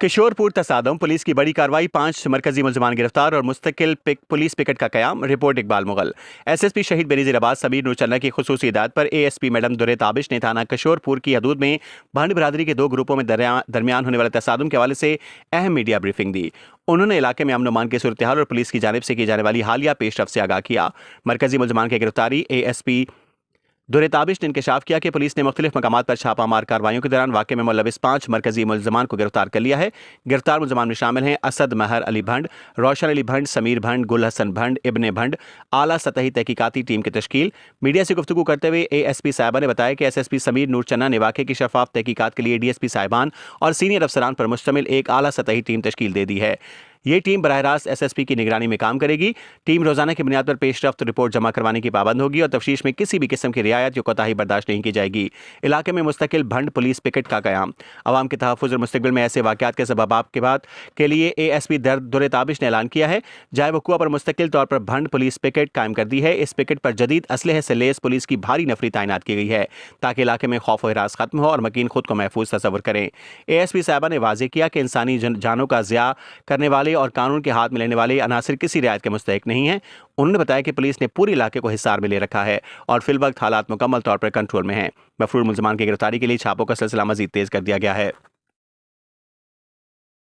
Kishorpur तसादम, police की बड़ी कार्रवाई, 5 मरकजी मुलजमान गिरफ्तार और मुस्तकिल पुलिस पिकेट का कयाम। रिपोर्ट इकबाल मुगल। एसएसपी शहीद बेनज़ीर अब्बास समीर नूर चन्ना की खुसूसी हिदायत पर एएसपी मैडम दुर्रे ताबिश ने थाना किशोरपुर की हदूद में भंड बिरादरी के 2 ग्रुपों में दरमियान होने वाले तसादम के हवाले से अहम मीडिया ब्रीफिंग दी। उन्होंने इलाके में अमन अमान की सूरत हाल और पुलिस की जानिब से की जाने वाली हालिया पेशरफ से आगाह किया। मरकजी मुलजमान की गिरफ्तारी। एएसपी दुर्रे ताबिश ने इंकशाफ किया कि पुलिस ने मुख्तलिफ मकामात पर छापामार कार्रवाइयों के दौरान वाक़े में मुलविस 5 मरकजी मुलजमान को गिरफ्तार कर लिया है। गिरफ्तार मुलजमान में शामिल हैं असद महर अली भंड, रोशन अली भंड, समीर भंड, गुल हसन भंड, इब्ने भंड। आला सतही तहकीकाती टीम की तश्कील। मीडिया से गुफ्तगू करते हुए एएसपी साहिबा ने बताया कि एसएसपी समीर नूर चन्ना ने वाक़े की शफाफ तहकीकात के लिए डीएसपी साहिबान और सीनियर अफसरान पर मुश्तमिल एक आला सतही टीम तश्कील दे दी है। ये टीम बराह रास्त एसएसपी की निगरानी में काम करेगी। टीम रोजाना की बुनियाद पर पेशरफ्त रिपोर्ट जमा करवाने की पाबंद होगी और तफ्तीश में किसी भी किस्म की रियायत या कोताही बर्दाश्त नहीं की जाएगी। इलाके में मुस्तकिल भंड पुलिस पिकेट का कयाम। अवाम के तहफ़्फ़ुज़ और मुस्तक़बिल में ऐसे वाक़यात के सबब के बाद के लिए एएसपी दुर्रे ताबिश ने ऐलान किया है जाए वक़ुआ पर मुस्तकिल तौर पर भंड पुलिस पिकेट कायम कर दी है। इस पिकेट पर जदीद असलहे से लेस पुलिस की भारी नफरी तैनात की गई है ताकि इलाके में खौफ व हिरास खत्म हो और मकीन खुद को महफूज तस्वुर करें। एएसपी साहिबा ने वाज़ेह किया कि इंसानी जानों का ज़िया करने वाले और कानून के हाथ में लेने वाले अनासिर किसी रियायत के मुस्तहिक नहीं है। उन्होंने बताया कि पुलिस ने पूरे इलाके को हिसार में ले रखा है और फिलवक्त हालात मुकम्मल तौर पर कंट्रोल में हैं। मफरूर मुलजमान की गिरफ्तारी के लिए छापों का सिलसिला मजीद तेज कर दिया गया है।